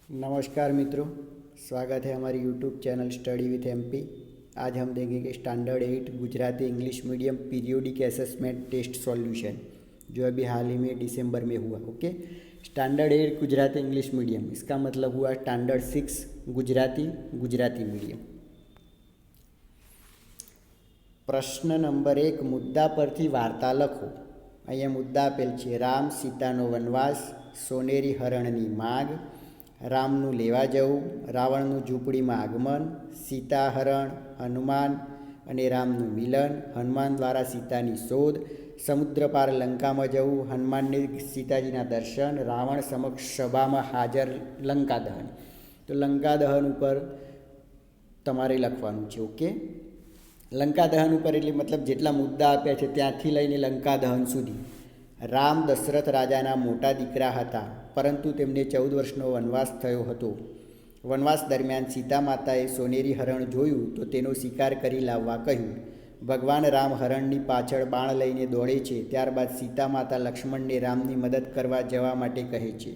नमस्कार मित्रों, स्वागत है हमारी YouTube channel study with MP. आज हम देखेंगे standard 8 Gujarati English medium periodic assessment test solution, जो अभी हाल ही में दिसंबर में हुआ। Okay, standard 8 Gujarati English medium, इसका मतलब हुआ स्टैंडर्ड 6 गुजराती मीडियम। प्रश्न नंबर 1, मुद्दा परथी वार्ता लखो। अहींया मुद्दा आपेल छे, राम सीतानो वनवास, सोनेरी हरणनी माग, रामनु लेवा जवुं, रावणनु झूंपड़ीमां आगमन, सीता हरण, हनुमान अने रामनु मिलन, हनुमान द्वारा सीतानी शोध, समुद्र पार लंकामां जवुं, हनुमानने सीताजीना दर्शन, रावण समक्ष सभामां हाजर लंका दहन। तो लंका दहन पर तमारे लखवानुं छे। ओके, लंका दहन पर एटले मतलब जेटला मुद्दा आप्या छे त्यांथी लईने लंका दहन सुधी। राम दशरथ राजाना मोटा दीकरा हता, परंतु तेમને 14 વર્ષનો વનવાસ થયો હતો। વનવાસ દરમિયાન સીતા માતાએ સોનેરી હરણ જોયું તો તેનો શિકાર કરી લાવવા કહ્યું। ભગવાન રામ હરણની પાછળ બાણ લઈને દોડે છે, ત્યારબાદ સીતા માતા લક્ષ્મણને રામની મદદ કરવા જવા માટે કહે છે।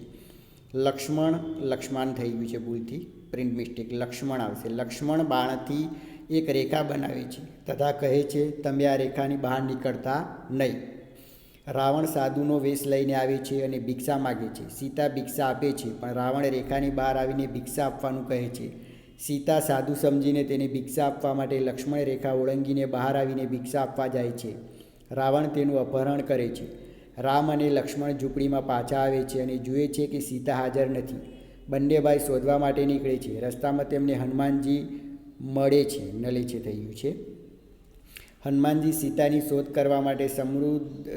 લક્ષ્મણ થઈ ગયું છે ભૂલથી, પ્રિન્ટ મિસ્ટેક, લક્ષ્મણ આવશે। લક્ષ્મણ બાણથી એક રેખા બનાવે છે તથા કહે છે, તમે આ રેખાની બહાર નીકળતા નહીં। રાવણ સાધુનો વેશ લઈને આવે છે અને ભિક્ષા માગે છે। સીતા ભિક્ષા આપે છે, પણ રાવણ રેખાની બહાર આવીને ભિક્ષા આપવાનું કહે છે। સીતા સાધુ સમજીને તેને ભિક્ષા આપવા માટે લક્ષ્મણ રેખા ઓળંગીને બહાર આવીને ભિક્ષા આપવા જાય છે। રાવણ તેનું અપહરણ કરે છે। રામ અને લક્ષ્મણ ઝૂંપડીમાં પાછા આવે છે અને જુએ છે કે સીતા હાજર નથી। બંને ભાઈ શોધવા માટે નીકળે છે। રસ્તામાં તેમને હનુમાનજી મળે છે, નલે છે થઈ ગયું છે। હનુમાનજી સીતાની શોધ કરવા માટે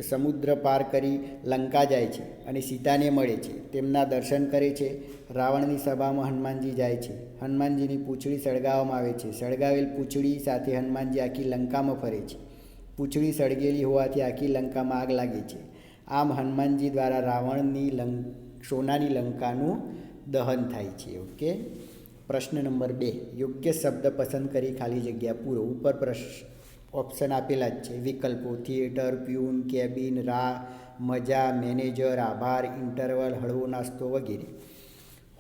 સમુદ્ર પાર કરી લંકા જાય છે અને સીતાને મળે છે, તેમના દર્શન કરે છે। રાવણની સભામાં હનુમાનજી જાય છે। હનુમાનજીની પૂંછડી સળગાવવામાં આવે છે। સળગાવેલ પૂંછડી સાથે હનુમાનજી આખી લંકામાં ફરે છે। પૂંછડી સળગેલી હોવાથી આખી લંકામાં આગ લાગે છે। આમ હનુમાનજી દ્વારા રાવણની સોનાની લંકાનું દહન થાય છે। ઓકે, પ્રશ્ન નંબર 2, યોગ્ય શબ્દ પસંદ કરી ખાલી જગ્યા પૂરો। ઉપર ઓપ્શન આપેલા જ છે, વિકલ્પો: થિયેટર, પ્યુન, કેબિન, રાહ, મજા, મેનેજર, આભાર, ઇન્ટરવલ, હળવો નાસ્તો વગેરે।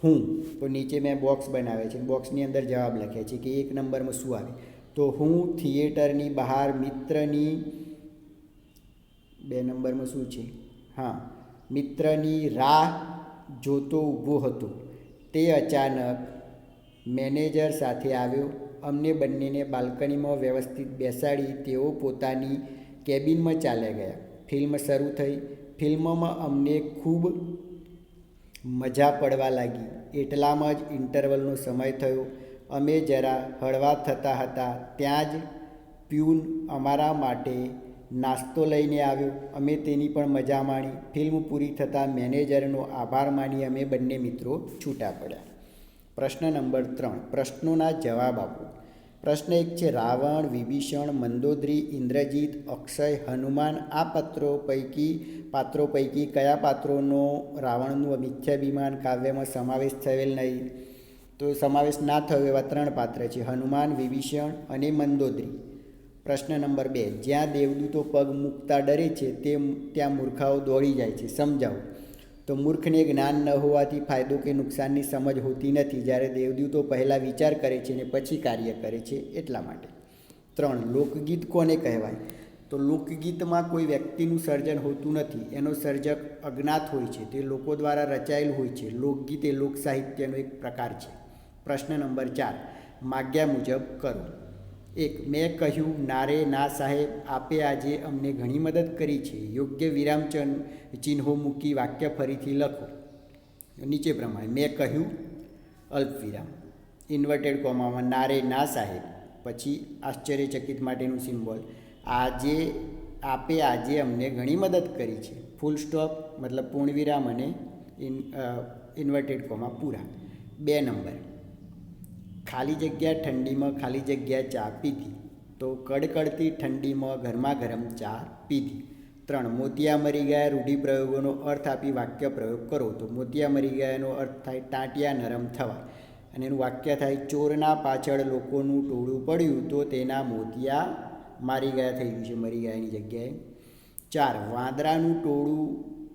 હું તો નીચે મેં બોક્સ બનાવ્યા છે, બોક્સની અંદર જવાબ લખ્યા છે કે 1 નંબરમાં શું આવે, તો હું થિયેટરની બહાર મિત્રની, 2 નંબરમાં શું છે, હા, મિત્રની રાહ જોતો ઊભો હતો, તે અચાનક મેનેજર સાથે આવ્યો, અમને બંનેને બાલ્કનીમાં વ્યવસ્થિત બેસાડી તેઓ પોતાની કેબિનમાં ચાલ્યા ગયા। ફિલ્મ શરૂ થઈ। ફિલ્મમાં અમને ખૂબ મજા પડવા લાગી। એટલામાં જ ઇન્ટરવલનો સમય થયો। અમે જરા હળવા થતા હતા ત્યાં જ પ્યુન અમારા માટે નાસ્તો લઈને આવ્યો। અમે તેની પણ મજા માણી। ફિલ્મ પૂરી થતાં મેનેજરનો આભાર માની અમે બંને મિત્રો છૂટા પડ્યા। પ્રશ્ન નંબર 3, પ્રશ્નોના જવાબ આપો। પ્રશ્ન 1 છે, રાવણ, વિભીષણ, મંદોદરી, ઇન્દ્રજીત, અક્ષય, હનુમાન આ પાત્રો પૈકી કયા પાત્રોનો રાવણનું મિથ્યાભિમાન કાવ્યમાં સમાવેશ થયેલ નહીં? તો સમાવેશ ના થયો એવા 3 પાત્ર છે, હનુમાન, વિભીષણ અને મંદોદરી। પ્રશ્ન નંબર 2, જ્યાં દેવદૂતો પગ મૂકતા ડરે છે ત્યાં મૂર્ખાઓ દોડી જાય છે, સમજાવો। તો મૂર્ખને જ્ઞાન ન હોવાથી ફાયદો કે નુકસાનની સમજ હોતી નથી, જ્યારે દેવદૂતો પહેલાં વિચાર કરે છે અને પછી કાર્ય કરે છે એટલા માટે। 3, લોકગીત કોને કહેવાય? તો લોકગીતમાં કોઈ વ્યક્તિનું સર્જન હોતું નથી, એનો સર્જક અજ્ઞાત હોય છે, તે લોકો દ્વારા રચાયેલ હોય છે। લોકગીત એ લોક સાહિત્યનો એક પ્રકાર છે। પ્રશ્ન નંબર 4, માગ્યા મુજબ કરો। 1, મેં કહ્યું, નારે ના સાહેબ, આપે આજે અમને ઘણી મદદ કરી છે। યોગ્ય વિરામ ચિહ્નો મૂકી વાક્ય ફરીથી લખો નીચે પ્રમાણે। મેં કહ્યું, અલ્પવિરામ, ઇન્વર્ટેડ કોમામાં નારે ના સાહેબ, પછી આશ્ચર્યચકિત માટેનું સિમ્બોલ, આપે આજે અમને ઘણી મદદ કરી છે, ફૂલ સ્ટોપ મતલબ પૂર્ણવિરામ અને ઇન્વર્ટેડ કોમા પૂરા। 2 નંબર, ખાલી જગ્યા ઠંડીમાં ખાલી જગ્યા ચા પીધી, તો કડકડતી ઠંડીમાં ગરમા ગરમ ચા પીધી। 3, મોતિયા મરી ગયા રૂઢિપ્રયોગોનો અર્થ આપી વાક્ય પ્રયોગ કરો। તો મોતિયા મરી ગયાનો અર્થ થાય ટાંટિયા નરમ થવા, અને એનું વાક્ય થાય, ચોરના પાછળ લોકોનું ટોળું પડ્યું તો તેના મોતિયા મારી ગયા થઈ ગયું છે, મરી ગયાની જગ્યાએ। 4, વાંદરાનું ટોળું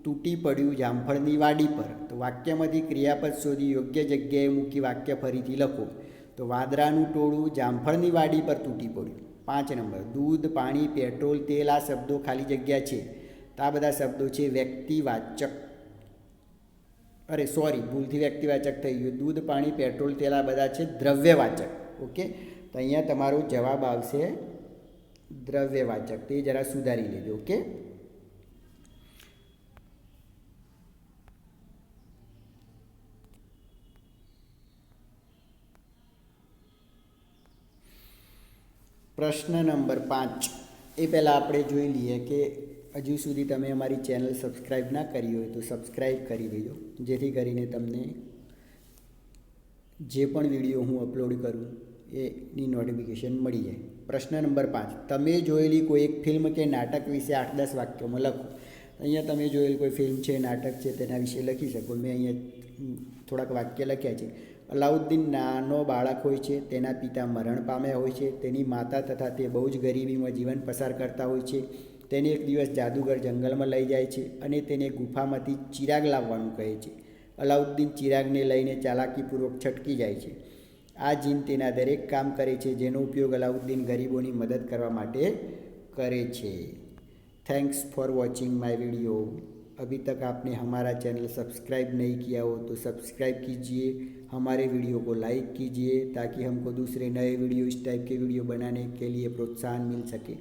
તૂટી પડ્યું જામફળની વાડી પર. તો વાક્યમાંથી ક્રિયાપદ શોધી યોગ્ય જગ્યાએ મૂકી વાક્ય ફરીથી લખો. તો વાદરાનું ટોળું જામફળની વાડી પર તૂટી પડ્યું. 5 નંબર, દૂધ, પાણી, પેટ્રોલ, તેલ આ શબ્દો ખાલી જગ્યા છે. તો આ બધા શબ્દો છે વ્યક્તિવાચક. ભૂલથી વ્યક્તિવાચક થઈ ગયું. દૂધ, પાણી, પેટ્રોલ, તેલ આ બધા છે દ્રવ્યવાચક. ઓકે, તો અહીંયા તમારો જવાબ આવશે દ્રવ્યવાચક. તે જરા સુધારી લેજો. ઓકે, પ્રશ્ન નંબર 5 એ પહેલાં આપણે જોઈ લઈએ કે હજુ સુધી તમે અમારી ચેનલ સબસ્ક્રાઈબ ના કરી હોય તો સબસ્ક્રાઈબ કરી દેજો, જેથી કરીને તમને જે પણ વિડીયો હું અપલોડ કરું એની નોટિફિકેશન મળી જાય. પ્રશ્ન નંબર 5, તમે જોયેલી કોઈ એક ફિલ્મ કે નાટક વિશે 8-10 વાક્યોમાં લખો. અહીંયા તમે જોયેલી કોઈ ફિલ્મ છે, નાટક છે, તેના વિશે લખી શકો. મેં અહીંયા થોડાક વાક્ય લખ્યા છે. અલાઉદ્દીન નાનો બાળક હોય છે. તેના પિતા મરણ પામ્યા હોય છે. તેની માતા તથા તે બહુ જ ગરીબીમાં જીવન પસાર કરતા હોય છે. તેને એક દિવસ જાદુગર જંગલમાં લઈ જાય છે અને તેને ગુફામાંથી ચિરાગ લાવવાનું કહે છે. અલાઉદ્દીન ચિરાગને લઈને ચાલાકીપૂર્વક છટકી જાય છે. આ જીન તેના દરેક કામ કરે છે, જેનો ઉપયોગ અલાઉદ્દીન ગરીબોની મદદ કરવા માટે કરે છે. Thanks for watching my video. अभी तक आपने हमारा चैनल सब्सक्राइब नहीं किया हो तो सब्सक्राइब कीजिए, हमारे वीडियो को लाइक कीजिए ताकि हमको दूसरे नए वीडियो इस टाइप के वीडियो बनाने के लिए प्रोत्साहन मिल सके.